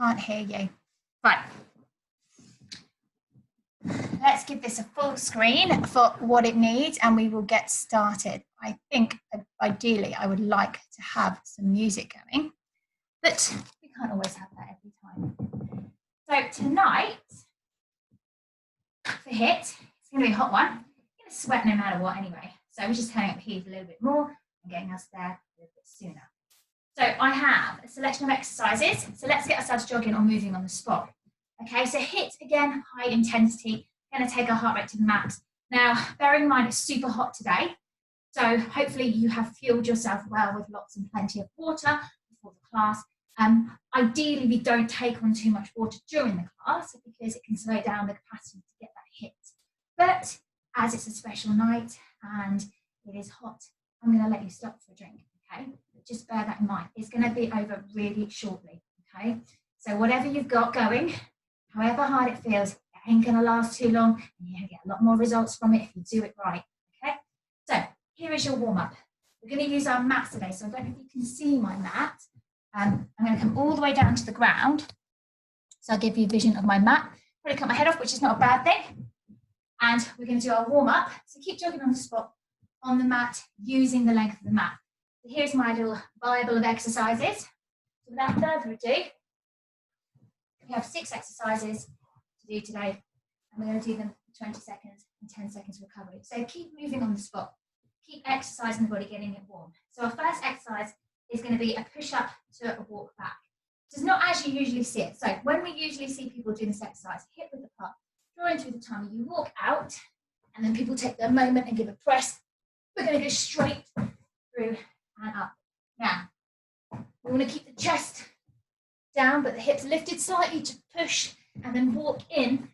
can't hear you. Right. Let's give this a full screen for what it needs and we will get started. I think ideally I would like to have some music going, but we can't always have that every time. So tonight, for HIT, it's going to be a hot one. I'm going to sweat no matter what anyway. So we're just turning up heat a little bit more and getting us there a little bit sooner. So I have a selection of exercises. So let's get ourselves jogging or moving on the spot. Okay, so HIT again, high intensity. Going to take our heart rate to the max. Now, bearing in mind it's super hot today, so hopefully you have fueled yourself well with lots and plenty of water before the class. Ideally, we don't take on too much water during the class because it can slow down the capacity to get that HIT. But as it's a special night and it is hot, I'm going to let you stop for a drink, okay? But just bear that in mind. It's going to be over really shortly, okay? So whatever you've got going, however hard it feels, it ain't going to last too long, and you're going to get a lot more results from it if you do it right, okay? So here is your warm-up. We're going to use our mats today, so I don't know if you can see my mat. I'm going to come all the way down to the ground, so I'll give you a vision of my mat. Probably cut my head off, which is not a bad thing. And we're going to do our warm-up, so keep jogging on the spot, on the mat, using the length of the mat. So here's my little Bible of exercises. So without further ado, we have 6 exercises to do today, and we're going to do them for 20 seconds and 10 seconds recovery. So keep moving on the spot, keep exercising the body, getting it warm. So our first exercise is going to be a push-up to a walk back. Does not as you usually see it. So when we usually see people doing this exercise, hip width apart, drawing through the tummy, you walk out, and then people take their moment and give a press. We're going to go straight through and up. Now, we want to keep the chest down, but the hips lifted slightly to push, and then walk in,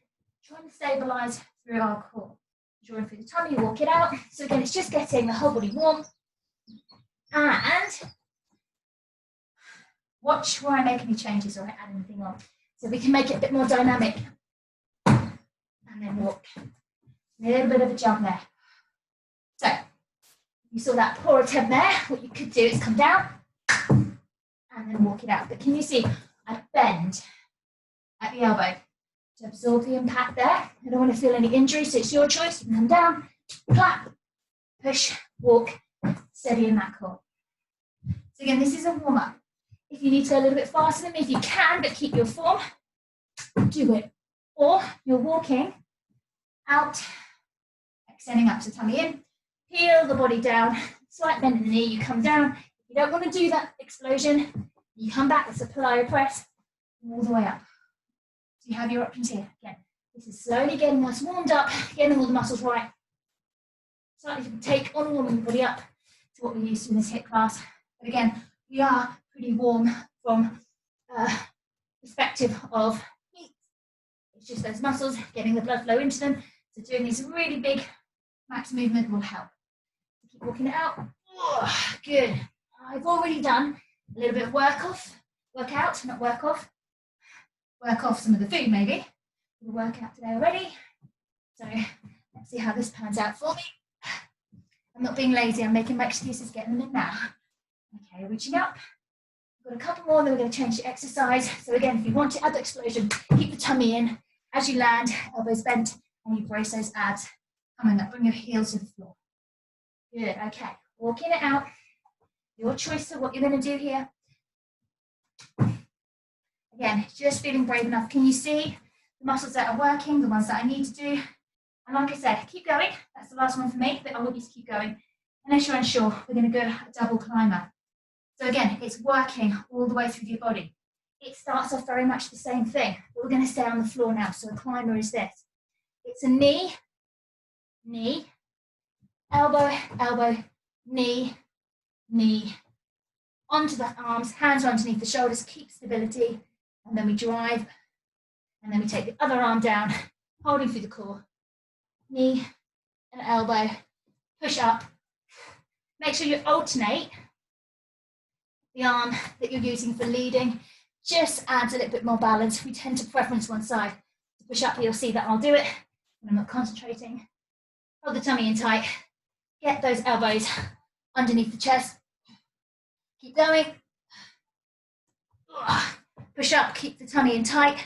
trying to stabilize through our core. Drawing through the tummy, walk it out. So again, it's just getting the whole body warm. And watch where I make any changes or I add anything on. So we can make it a bit more dynamic. And then walk. A little bit of a jump there. So, you saw that poor attempt there. What you could do is come down and then walk it out. But can you see, I bend at the elbow to absorb the impact there. I don't want to feel any injury, so it's your choice. You can come down, clap, push, walk, steady in that core. So again, this is a warm-up. If you need to go a little bit faster than me, if you can, but keep your form, do it. Or you're walking out, extending up to tummy in, peel the body down, slight bend in the knee, you come down. If you don't want to do that explosion, you come back with a plyo press all the way up. So you have your options here. Again, this is slowly getting us warmed up, getting all the muscles right. Slightly take on warming the body up to what we're used to in this HIIT class. But again, we are pretty warm from perspective of heat. It's just those muscles, getting the blood flow into them. So doing this really big max movement will help. Keep walking it out. Oh, good. I've already done a little bit of work off some of the food maybe. We'll work out today already. So let's see how this pans out for me. I'm not being lazy, I'm making my excuses, getting them in now. Okay, reaching up. We've got a couple more, then we're going to change the exercise. So again, if you want to add the explosion, keep the tummy in. As you land, elbows bent, and you brace those abs. Coming up, bring your heels to the floor. Good, okay. Walking it out. Your choice of what you're going to do here. Again, just feeling brave enough. Can you see the muscles that are working, the ones that I need to do? And like I said, keep going. That's the last one for me, but I want you to keep going. Unless you're unsure, we're going to go a double climber. So again, it's working all the way through your body. It starts off very much the same thing, but we're going to stay on the floor now. So a climber is this. It's a knee, knee, elbow, elbow, knee, knee, onto the arms, hands are underneath the shoulders, keep stability, and then we drive, and then we take the other arm down, holding through the core, knee and elbow, push up. Make sure you alternate the arm that you're using for leading, just adds a little bit more balance. We tend to preference one side. To push up, you'll see that I'll do it when I'm not concentrating. Hold the tummy in tight, get those elbows underneath the chest. Keep going. Push push up, keep the tummy in tight.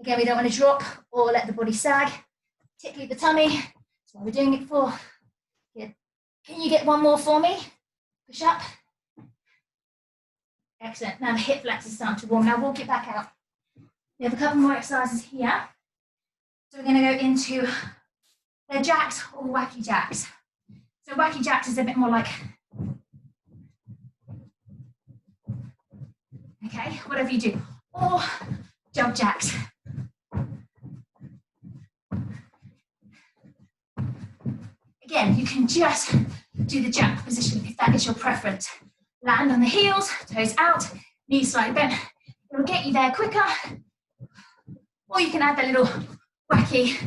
Again, we don't want to drop or let the body sag, particularly the tummy. That's what we're doing it for. Good. Can you get one more for me? Push up. Excellent. Now the hip flexors is starting to warm. Now walk it back out. We have a couple more exercises here. So we're going to go into the jacks or wacky jacks. So wacky jacks is a bit more like, okay, whatever you do, or jump jacks. Again, you can just do the jump position if that is your preference. Land on the heels, toes out, knees slightly bent. It will get you there quicker. Or you can add that little wacky.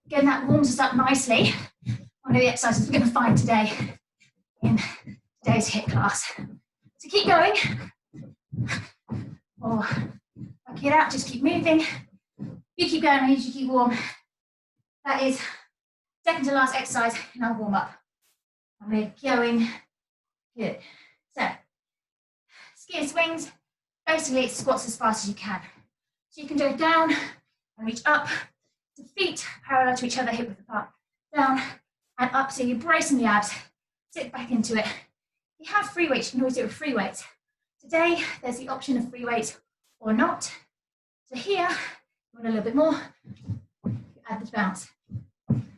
Again, that warms us up nicely. One of the exercises we're going to find today in today's HIIT class. So keep going. Or wacky it out, just keep moving. You keep going, I need you to keep warm. That is second to last exercise in our warm up. And we're going good. So, skier swings, basically it's squats as fast as you can. So you can go down and reach up to feet parallel to each other, hip width apart, down and up. So you're bracing the abs, sit back into it. If you have free weights, you can always do it with free weights. Today, there's the option of free weights or not. So here, you want a little bit more, you add the bounce.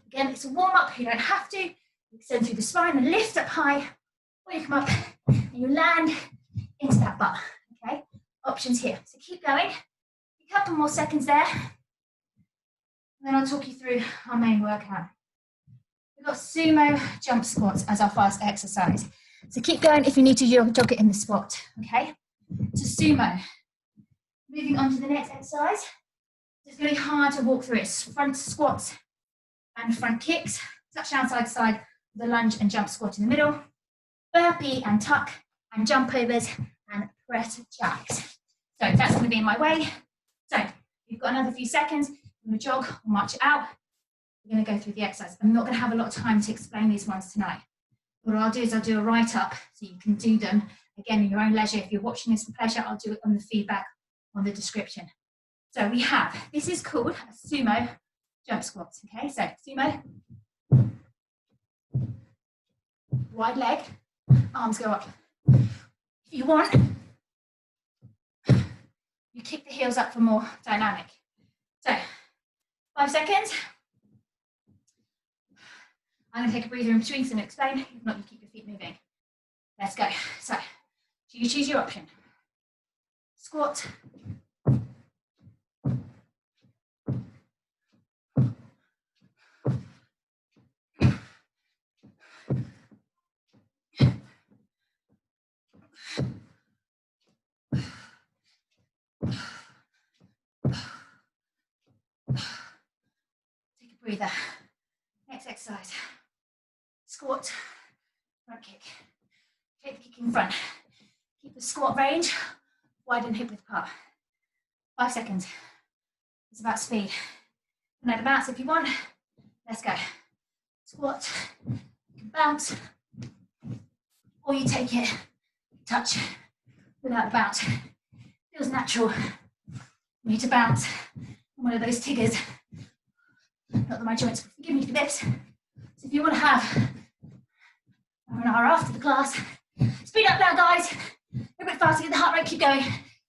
Again, it's a warm up, you don't have to. You extend through the spine and lift up high, or you come up and you land into that butt, okay? Options here. So keep going. A couple more seconds there. And then I'll talk you through our main workout. We've got sumo jump squats as our first exercise. So keep going if you need to jog it in the spot, okay? So sumo. Moving on to the next exercise. It's going to be hard to walk through it. It's front squats and front kicks. Touchdown side to side, the lunge and jump squat in the middle. Burpee and tuck and jump overs and press jacks. So that's going to be in my way. So you've got another few seconds. I'm going to jog or march it out. We're going to go through the exercise. I'm not going to have a lot of time to explain these ones tonight. What I'll do is I'll do a write-up so you can do them again in your own leisure. If you're watching this for pleasure, I'll do it on the feedback on the description. So we have, this is called a sumo jump squats, okay? So sumo, wide leg, arms go up. If you want, you kick the heels up for more dynamic. So 5 seconds. I'm going to take a breather in between so I can explain. If not, you keep your feet moving. Let's go. So you choose your option. Squat. Take a breather. Next exercise. Squat, front kick. Take the kick in front. Keep the squat range, widen hip width apart. 5 seconds. It's about speed. And then bounce if you want. Let's go. Squat, you can bounce, or you take it, touch without the bounce. Feels natural. You need to bounce. I'm one of those tiggers. Not that my joints will forgive me for this. So if you want to have an hour after the class, speed up now, guys. A bit faster, get the heart rate, keep going.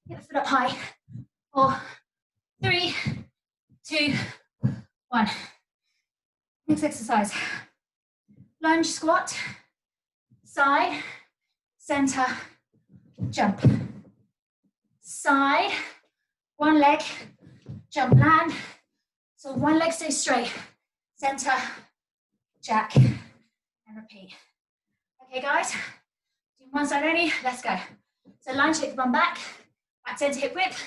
Get the foot up high. 4, 3, 2, 1. Next exercise. Lunge squat, side, center, jump. Side, one leg, jump, land. So one leg stays straight, center, jack, and repeat. Okay, guys, do one side only, let's go. So lunge, take the bum back center hip width,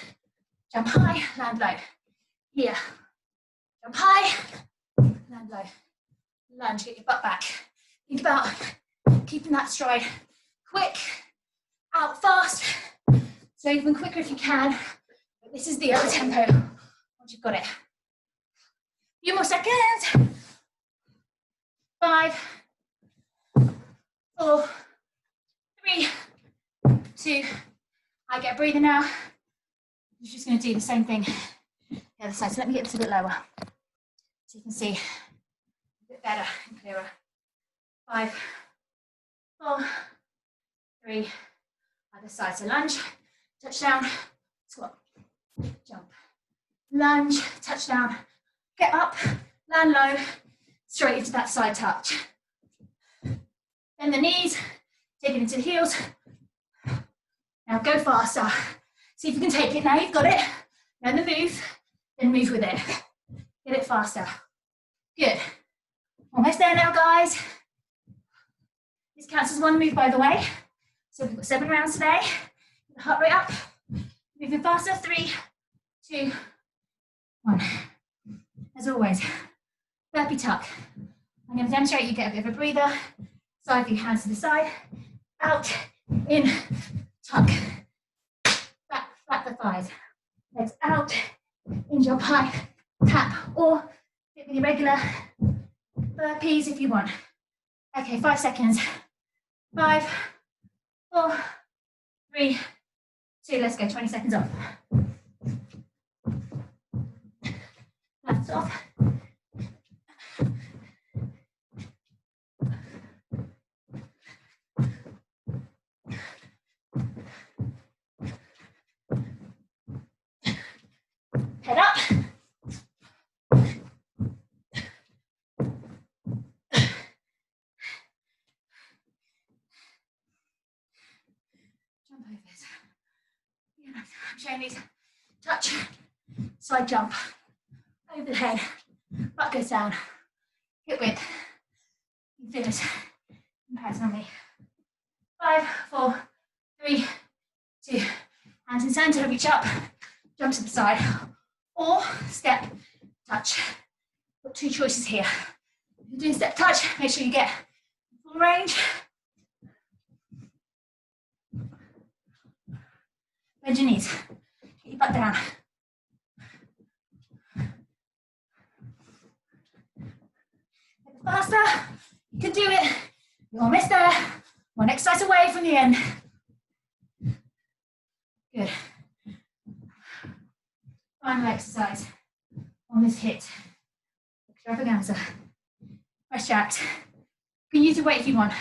jump high, land low. Here, jump high, land low. Lunge, get your butt back. Think about keeping that stride quick, out fast, so even quicker if you can. But this is the other tempo once you've got it. Few more seconds. 5, 4, 3, 2. I get a breather now. I'm just going to do the same thing the other side. So let me get this a bit lower so you can see a bit better and clearer. 5, 4, 3. Other side. So lunge, touchdown, squat, jump, lunge, touchdown, get up, land low, straight into that side touch. Bend the knees, take it into the heels. Now go faster. See if you can take it. Now you've got it. Now the move, then move with it. Get it faster. Good. Almost there now, guys. This counts as one move, by the way. So we've got 7 rounds today. Get the heart rate up. Moving faster. 3, 2, 1. As always, burpee tuck. I'm going to demonstrate you get a bit of a breather. Side view, hands to the side. Out, in, tuck. Back, flat the thighs. Legs out, in jump high, tap, or hit with your regular burpees if you want. Okay, 5 seconds. 5, 4, 3, 2, let's go, 20 seconds off. That's off. Head up. Jump overs. Yeah, I'm showing these. Touch, side jump, over the head, butt goes down, hip width. You feel it. Impact on me. 5, 4, 3, 2. Hands in center, reach up, jump to the side, or step, touch. Got 2 choices here. If you're doing step touch, make sure you get full range. Bend your knees, get your butt down. Faster, you can do it. You're almost there. 1 exercise away from the end. Good. Final exercise on this hit. Extravaganza. Press jacks. You can use your weight if you want.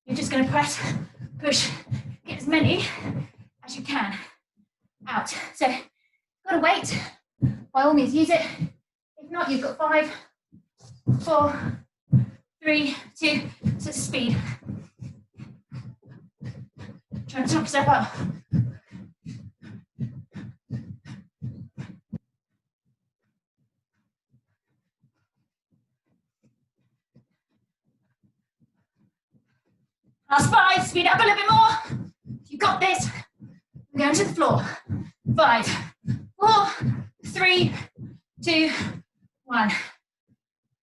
You're just going to press, push, get as many as you can out. So, got a weight. By all means, use it. If not, you've got 5, 4, 3, 2. So it's speed. Try to top yourself up. Last 5, speed up a little bit more. You got this. We're going to the floor. 5, 4, 3, 2, 1.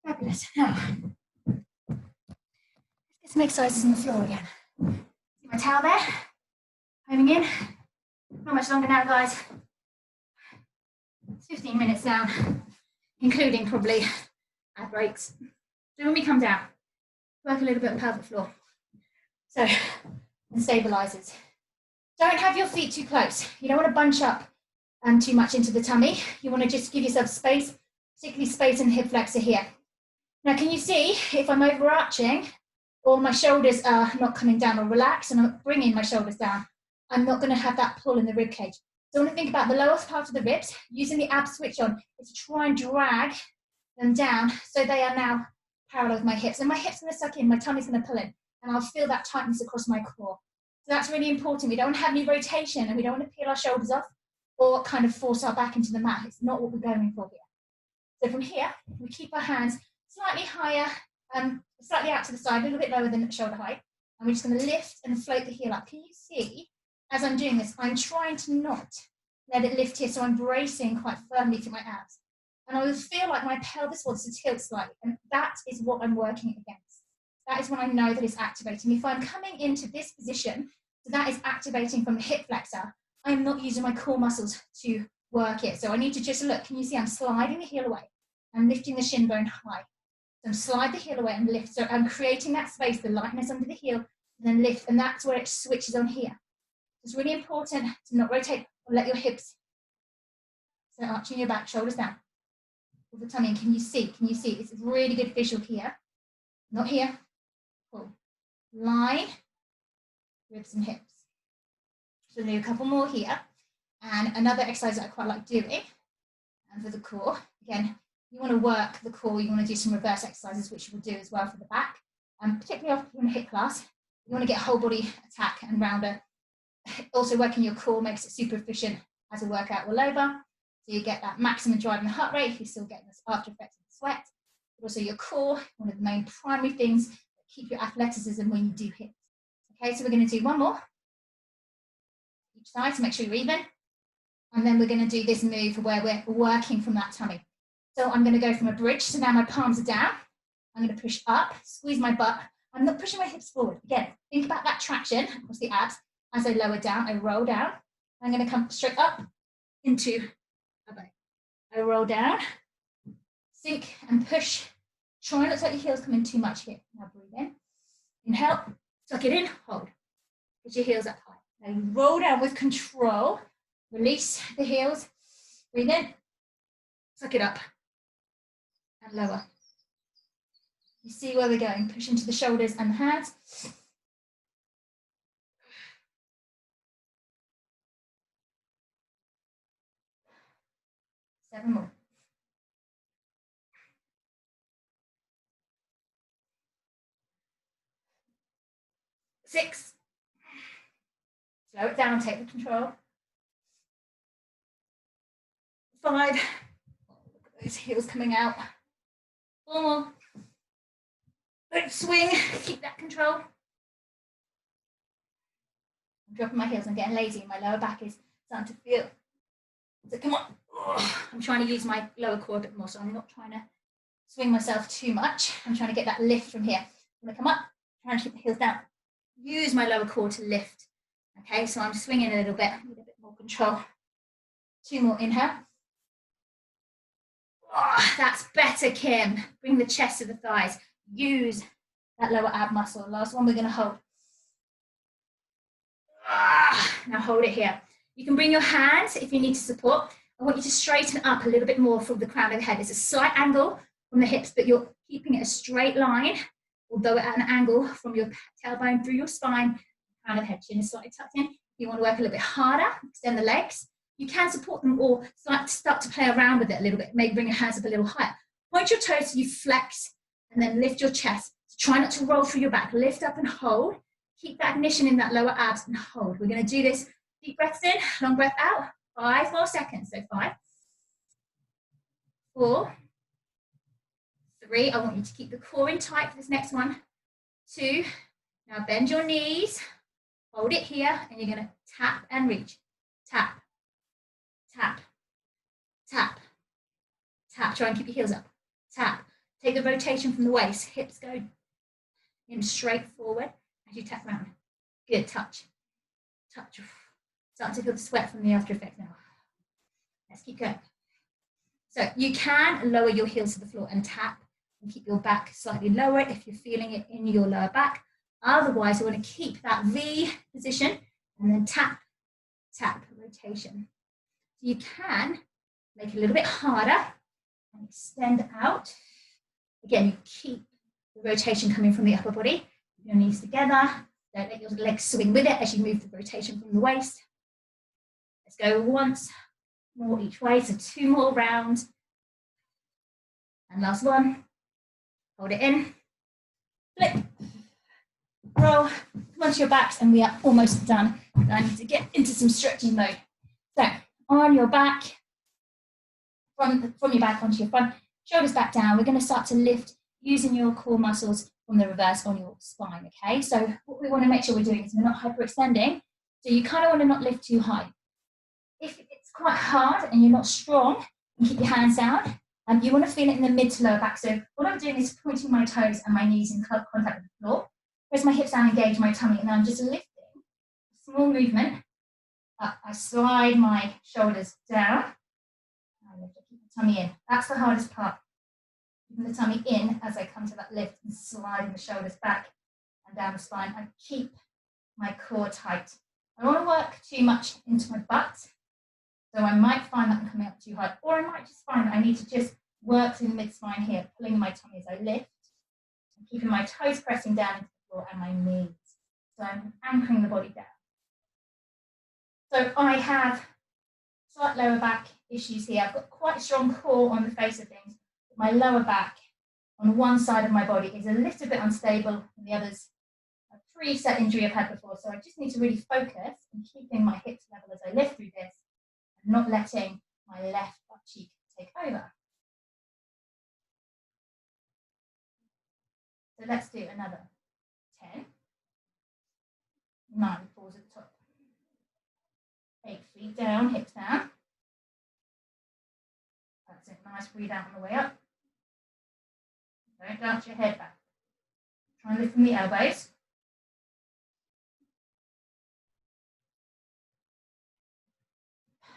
Fabulous. Now, let's get some exercises on the floor again. See my towel there? Homing in. Not much longer now, guys. It's 15 minutes down, including probably ad breaks. So when we come down, work a little bit on pelvic floor. So, and stabilizers. Don't have your feet too close. You don't want to bunch up too much into the tummy. You want to just give yourself space, particularly space in the hip flexor here. Now, can you see if I'm overarching or my shoulders are not coming down or relaxed and I'm bringing my shoulders down, I'm not going to have that pull in the rib cage. So I want to think about the lowest part of the ribs, using the ab switch on, is to try and drag them down so they are now parallel with my hips. And my hips are going to suck in, my tummy's going to pull in, and I'll feel that tightness across my core. So that's really important. We don't want to have any rotation and we don't want to peel our shoulders off or kind of force our back into the mat. It's not what we're going for here. So from here, we keep our hands slightly higher, slightly out to the side, a little bit lower than shoulder height. And we're just going to lift and float the heel up. Can you see, as I'm doing this, I'm trying to not let it lift here, so I'm bracing quite firmly through my abs. And I will feel like my pelvis wants to tilt slightly, and that is what I'm working against. That is when I know that it's activating. If I'm coming into this position, so that is activating from the hip flexor, I'm not using my core muscles to work it. So I need to just look. Can you see I'm sliding the heel away? I'm lifting the shin bone high. So slide the heel away and lift. So I'm creating that space, the lightness under the heel, and then lift. And that's where it switches on here. It's really important to not rotate or let your hips, so arching your back, shoulders down. Pull the tummy in. Can you see? Can you see? It's a really good visual here. Not here. Pull. Line, ribs and hips. So we'll do a couple more here. And another exercise that I quite like doing, and for the core, again, you want to work the core, you want to do some reverse exercises, which we'll do as well for the back. Particularly after you're in a HIIT class, you want to get whole body attack and rounder. Also working your core makes it super efficient as a workout all over. So you get that maximum drive and heart rate, you're still getting this after effects of the sweat. But also your core, one of the main primary things that keep your athleticism when you do HIIT. Okay, so we're going to do one more. Each side to make sure you're even. And then we're going to do this move where we're working from that tummy. So I'm going to go from a bridge, so now my palms are down. I'm going to push up, squeeze my butt. I'm not pushing my hips forward. Again, think about that traction across the abs. As I lower down, I roll down. I'm going to come straight up into a bow. I roll down, sink and push. Try not to let your heels come in too much here. Now breathe in. Inhale, tuck it in, hold. Put your heels up high. Now you roll down with control. Release the heels. Breathe in, tuck it up, and lower. You see where we're going. Push into the shoulders and the hands. 7 more. 6. Slow it down, take the control. 5. Oh, look at those heels coming out. 4 more. Don't swing, keep that control. I'm dropping my heels, I'm getting lazy. My lower back is starting to feel. So come on. I'm trying to use my lower core a bit more, so I'm not trying to swing myself too much. I'm trying to get that lift from here. I'm going to come up, trying to keep the heels down. Use my lower core to lift. Okay, so I'm swinging a little bit, need a bit more control. 2 more, inhale. Oh, that's better, Kim. Bring the chest to the thighs. Use that lower ab muscle. Last one we're going to hold. Now hold it here. You can bring your hands if you need to support. I want you to straighten up a little bit more from the crown of the head. It's a slight angle from the hips, but you're keeping it a straight line, although at an angle from your tailbone through your spine, crown of the head, chin is slightly tucked in. If you want to work a little bit harder, extend the legs. You can support them or start to play around with it a little bit. Maybe bring your hands up a little higher. Point your toes so you flex and then lift your chest. So try not to roll through your back. Lift up and hold. Keep that ignition in that lower abs and hold. We're going to do this. Deep breaths in, long breath out. 5 more seconds. So 5, 4, 3. I want you to keep the core in tight for this next one. 2. Now bend your knees. Hold it here, and you're going to tap and reach. Tap, tap, tap, tap. Try and keep your heels up. Tap. Take the rotation from the waist. Hips go in straight forward as you tap round. Good. Touch. Touch. Starting to feel the sweat from the after effects now. Let's keep going. So you can lower your heels to the floor and tap and keep your back slightly lower if you're feeling it in your lower back. Otherwise, you want to keep that V position and then tap, tap, rotation. So you can make it a little bit harder and extend out. Again, you keep the rotation coming from the upper body. Your knees together. Don't let your legs swing with it as you move the rotation from the waist. Let's go once more each way. So 2 more rounds. And last one. Hold it in. Flip. Roll. Come onto your backs and we are almost done. And I need to get into some stretching mode. So on your back, from your back onto your front, shoulders back down. We're going to start to lift using your core muscles from the reverse on your spine, okay? So what we want to make sure we're doing is we're not hyperextending. So you kind of want to not lift too high. If it's quite hard and you're not strong, and keep your hands down, and you want to feel it in the mid to lower back. So what I'm doing is pointing my toes and my knees in contact with the floor. Press my hips down, engage my tummy, and I'm just lifting. A small movement. Up. I slide my shoulders down. I lift, keep the tummy in. That's the hardest part. Keeping the tummy in as I come to that lift and sliding the shoulders back and down the spine. I keep my core tight I don't want to work too much into my butt, so I might find that I'm coming up too hard, or I might just find that I need to just work through the mid-spine here, pulling my tummy as I lift, and keeping my toes pressing down into the floor and my knees. So I'm anchoring the body down. So I have slight lower back issues here. I've got quite a strong core on the face of things. But my lower back on one side of my body is a little bit unstable, and the other's a preset injury I've had before. So I just need to really focus on keeping my hips level as I lift through this and not letting my left butt cheek take over. So let's do another 10, 9, pause at the top. 8 feet down, hips down. That's it, nice, breathe out on the way up. Don't dart your head back. Try and lift from the elbows.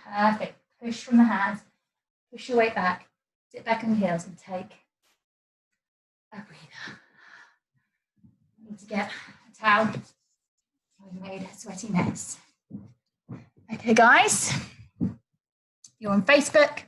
Perfect, push from the hands, push your weight back, sit back on the heels and take a breather. I need to get a towel. I've made a sweaty mess. Okay guys, you're on Facebook,